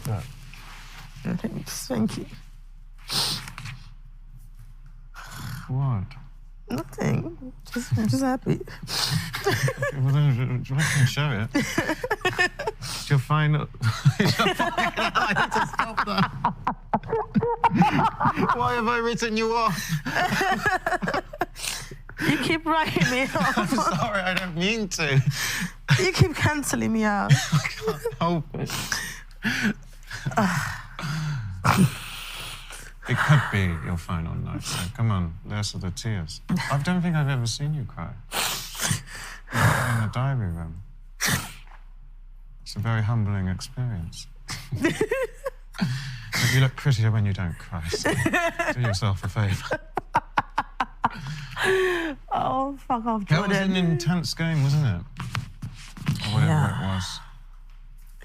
that. Yeah, thank you. What? Nothing. I'm just happy. Well, then, you can show it. You'll find... I need to stop that. Why have I written you off? You keep writing me off. I'm sorry, I don't mean to. You keep cancelling me out. I can't help it. It could be your final night, so come on, less of the tears. I don't think I've ever seen you cry. In the diary room. It's a very humbling experience. But you look prettier when you don't cry, so do yourself a favour. Oh, fuck off, Jordan. That was an intense game, wasn't it? Or whatever it was.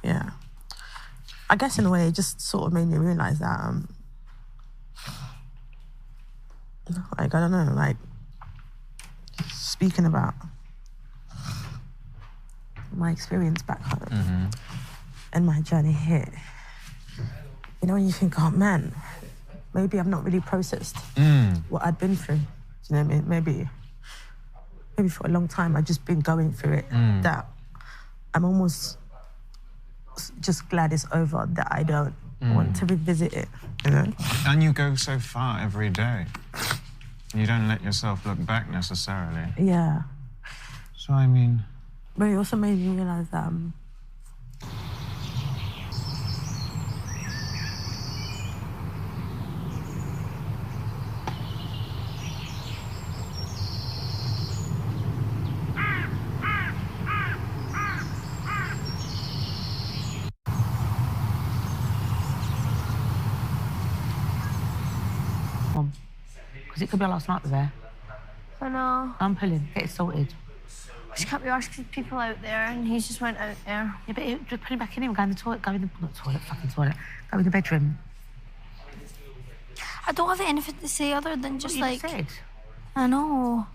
Yeah. I guess in a way it just sort of made me realise that, like, I don't know, like, speaking about my experience back home and my journey here, you know, when you think, oh, man, maybe I've not really processed what I'd been through. Do you know what I mean? Maybe for a long time I've just been going through it, that I'm almost just glad it's over, that I don't want to revisit it, you know? And you go so far every day. You don't let yourself look back necessarily. Yeah. So, I mean... But it also made me realise that... Because it could be our last night there. I know. I'm pulling. Get it sorted. She can't be asking people out there, and he just went out there. Yeah, but just put him back in him, go in the toilet, go in the... Not toilet, fucking toilet. Go in the bedroom. I don't have anything to say other than just What like... you said? I know.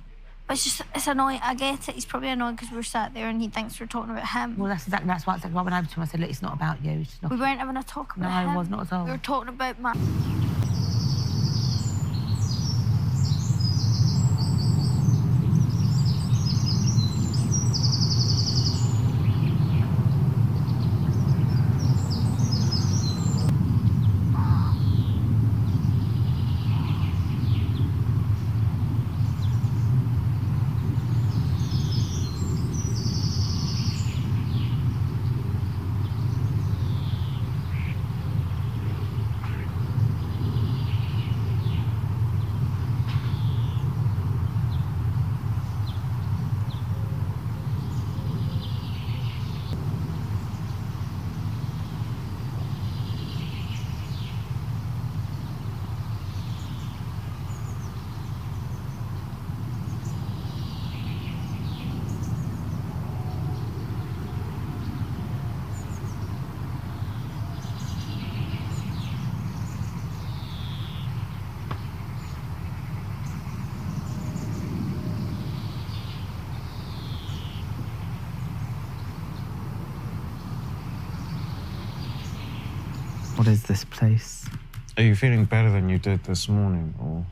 But it's annoying. I get it. He's probably annoyed because we're sat there and he thinks we're talking about him. Well, that's exactly... That's why I went over to him. I said, look, it's not about you. It's not... We weren't having a talk about him. No, it was not at all. We were talking about my... What is this place? Are you feeling better than you did this morning, or...?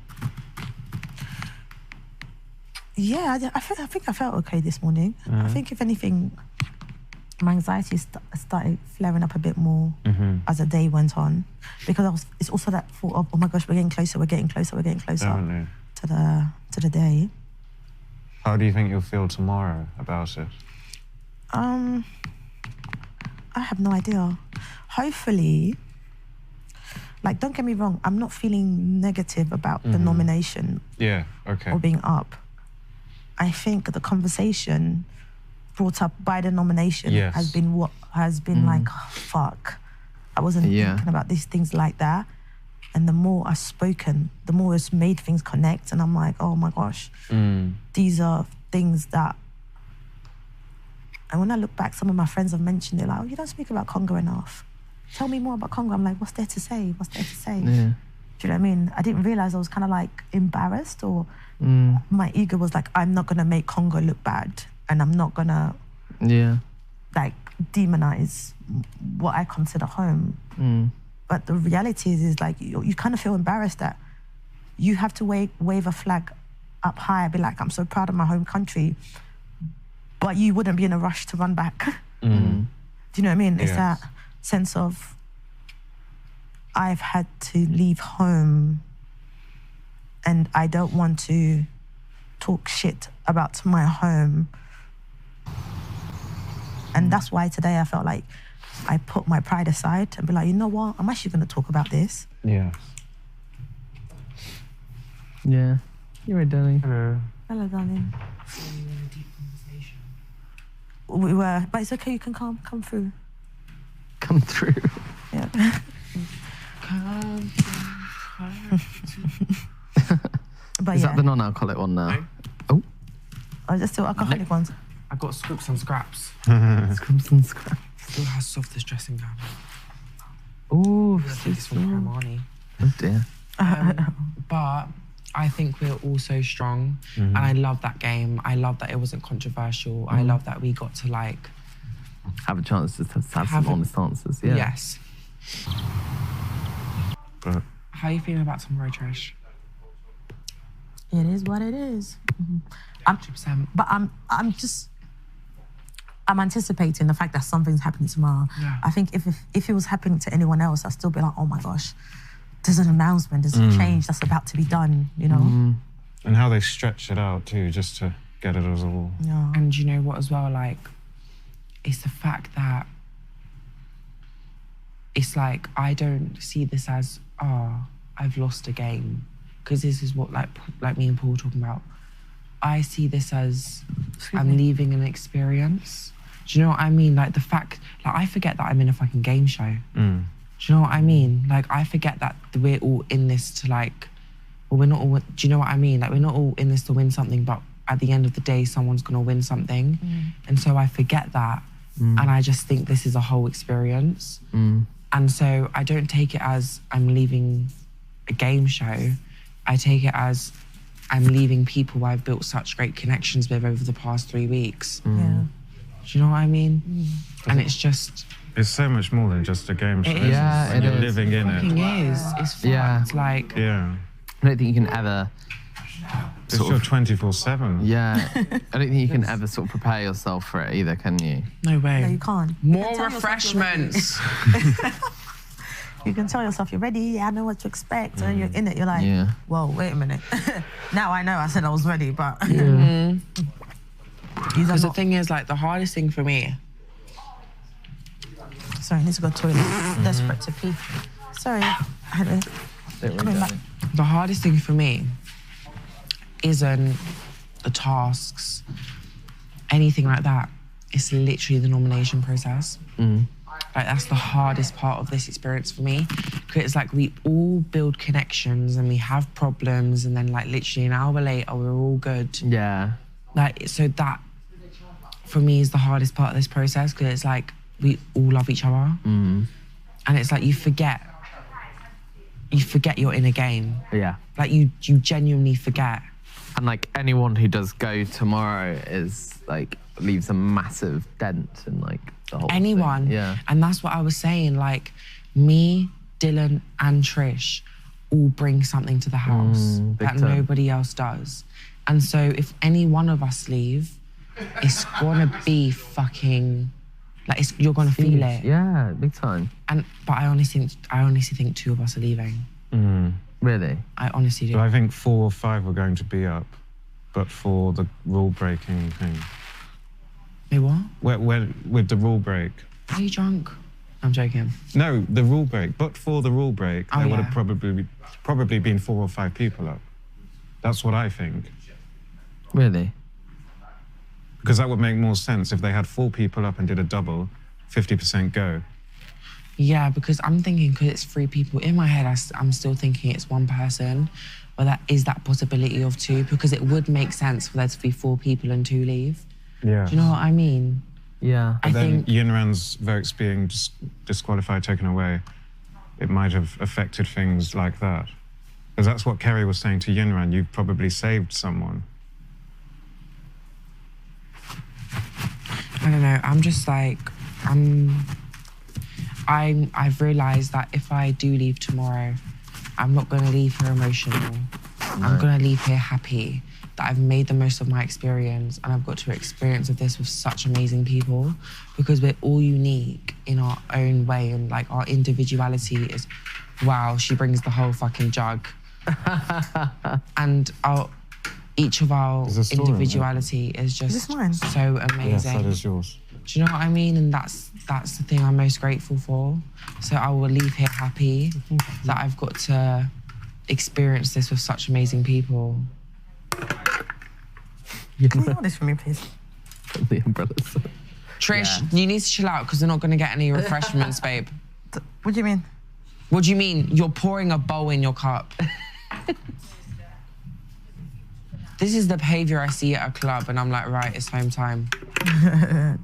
Yeah, I think I felt okay this morning. I think, if anything, my anxiety started flaring up a bit more as the day went on, because it's also that thought of, oh my gosh, we're getting closer Definitely. to the day. How do you think you'll feel tomorrow about it? I have no idea. Hopefully, like, don't get me wrong, I'm not feeling negative about the nomination. Yeah, okay. Or being up. I think the conversation brought up by the nomination has been what has been like, oh, fuck. I wasn't thinking about these things like that. And the more I've spoken, the more it's made things connect. And I'm like, oh my gosh, these are things that... And when I look back, some of my friends have mentioned it, like, oh, you don't speak about Congo enough. Tell me more about Congo. I'm like, what's there to say? What's there to say? Yeah. Do you know what I mean? I didn't realise I was kind of like embarrassed, or my ego was like, I'm not going to make Congo look bad, and I'm not going to like demonize what I consider home. But the reality is like, you kind of feel embarrassed that you have to wave a flag up high, be like, I'm so proud of my home country, but you wouldn't be in a rush to run back. Do you know what I mean? It's that sense of, I've had to leave home and I don't want to talk shit about my home. And that's why today I felt like I put my pride aside and be like, you know what? I'm actually going to talk about this. Yeah. Yeah. You're right, darling. Hello. Hello, darling. We were in a deep conversation. We were, but it's okay, you can come through. Come through. Yeah. Come But Is yeah, that the non-alcoholic one now? No. oh, just still alcoholic ones. I got scoops and scraps. Scrubs and scraps. Still has softest dressing gown. Oh, I think it's from Hermione. oh dear. But I think we're all so strong, and I love that game. I love that it wasn't controversial. I love that we got to like Have a chance to have Have some a- honest answers. Yeah. yes. But How are you feeling about tomorrow, Trish? It is what it is. 100%. But I'm anticipating the fact that something's happening tomorrow. Yeah. I think if it was happening to anyone else, I'd still be like, oh my gosh, there's an announcement, there's a change that's about to be done, you know? and how they stretch it out too, just to get it as all. Yeah. And you know what as well, like, it's the fact that it's like, I don't see this as, I've lost a game. Because this is what, like me and Paul were talking about. I see this as I'm leaving an experience. Do you know what I mean? Like the fact, like I forget that I'm in a fucking game show. Do you know what I mean? Like I forget that we're all in this to like, well, we're not all, do you know what I mean? Like we're not all in this to win something, but at the end of the day, someone's gonna win something. And so I forget that. And I just think this is a whole experience. And so I don't take it as I'm leaving a game show. I take it as I'm leaving people I've built such great connections with over the past 3 weeks. Yeah. Do you know what I mean? And it's just... It's so much more than just a game show. It isn't is. Yeah, when it you're is. living in fucking it. is. It's fucked. Yeah. Like, Yeah. I don't think you can ever. It's Sort your of- 24/7. Yeah. I don't think you can ever sort of prepare yourself for it either, can you? no way. No, you can't. You More can tell yourself you're ready. refreshments. You can tell yourself you're ready, yeah, I know what to expect. And you're in it, you're like, Yeah. whoa, wait a minute. Now I know I said I was ready, but these are Because the not... thing is, like, the hardest thing for me... Sorry, I need to go to the toilet. Desperate to pee. Sorry. Coming back. The hardest thing for me isn't the tasks, anything like that. It's literally the nomination process. Like, that's the hardest part of this experience for me. Because it's like we all build connections and we have problems, and then, like, literally an hour later, we're all good. Yeah. Like, so that, for me, is the hardest part of this process, because it's like we all love each other. And it's like you forget you're in a game. Yeah. Like, you genuinely forget. And like anyone who does go tomorrow is like leaves a massive dent in like the whole Anyone. thing. Yeah. And that's what I was saying. Like, me, Dylan, and Trish all bring something to the house big that time. nobody else does. And so if any one of us leave, it's gonna be fucking, like, you're gonna feel it. Yeah, big time. But I honestly think 2 of us are leaving. Really? I honestly do. So I think 4 or 5 were going to be up, but for the rule breaking thing. Wait, what? With the rule break. Are you drunk? I'm joking. No, the rule break. But for the rule break, Oh, there would yeah. have probably been 4 or 5 people up. That's what I think. Really? Because that would make more sense if they had 4 people up and did a double, 50% go. Yeah, because I'm thinking, because it's 3 people, in my head I'm still thinking it's 1 person, but that is that possibility of 2, because it would make sense for there to be 4 people and 2 leave. Yeah. Do you know what I mean? Yeah. I Then think Yinran's votes being disqualified, taken away, it might have affected things like that. Because that's what Kerry was saying to Yinran, you've probably saved someone. I don't know, I'm just like, I've realised that if I do leave tomorrow, I'm not going to leave here emotional. I'm going to leave here happy that I've made the most of my experience and I've got to experience of this with such amazing people, because we're all unique in our own way, and like our individuality is, wow, she brings the whole fucking jug. And each of our individuality is just so amazing. Yes, that is yours. Do you know what I mean? And that's the thing I'm most grateful for. So I will leave here happy that I've got to experience this with such amazing people. Can you hold this for me, please? The umbrellas. Trish, you need to chill out because we're not going to get any refreshments, babe. What do you mean? What do you mean? You're pouring a bowl in your cup. This is the behaviour I see at a club, and I'm like, right, it's home time.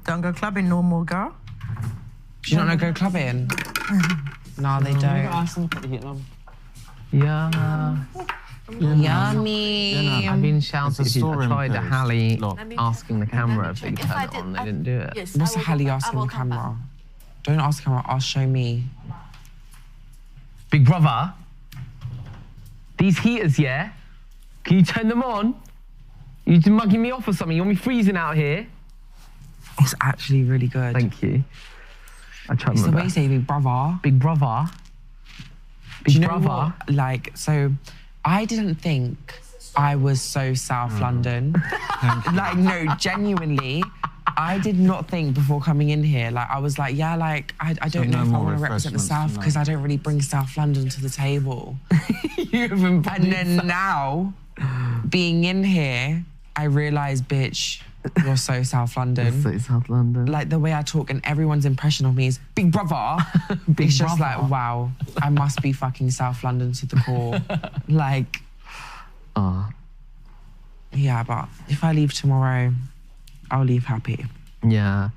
Don't go clubbing no more, girl. Do you not know go clubbing? No, they don't. Yeah. Yummy. I've been shouted. I tried a Hallie Look. asking the camera if they could turn it on. They didn't do it. Yes, What's the Hallie asking the camera? Don't ask the camera, ask show me. Big brother, these heaters, yeah? Can you turn them on? You mugging me off or something? You want me freezing out here? It's actually really good. Thank you. I tried It's my the way you best. say big brother. Big brother. Do Big you know brother. what? Like, so I didn't think I was so South London. Like, no, genuinely, I did not think before coming in here, like, I was like, yeah, like, I don't know if I want to represent the South because I don't really bring South London to the table. And then now, being in here, I realise, bitch, you're so South London. So South London. Like the way I talk and everyone's impression of me is big brother. It's just like, wow, I must be fucking South London to the core. Like, yeah, but if I leave tomorrow, I'll leave happy. Yeah.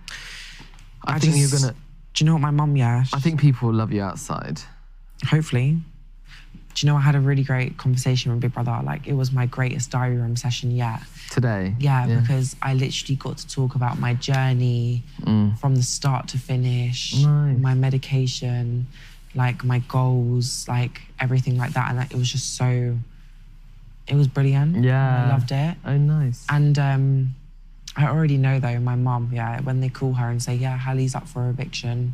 I think you're gonna. Do you know what my mum, yeah? I think people will love you outside. Hopefully. Do you know I had a really great conversation with Big Brother? Like, it was my greatest diary room session yet. Today? Yeah, because I literally got to talk about my journey from the start to finish, my medication, like my goals, like everything like that. And it was just so, it was brilliant. Yeah. I loved it. Oh, nice. And I already know though, my mum, yeah, when they call her and say, yeah, Hallie's up for eviction,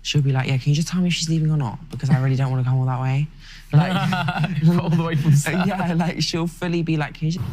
she'll be like, yeah, can you just tell me if she's leaving or not? Because I really don't want to come all that way. Like, all the way from South. Yeah, like she'll fully be like, can you just...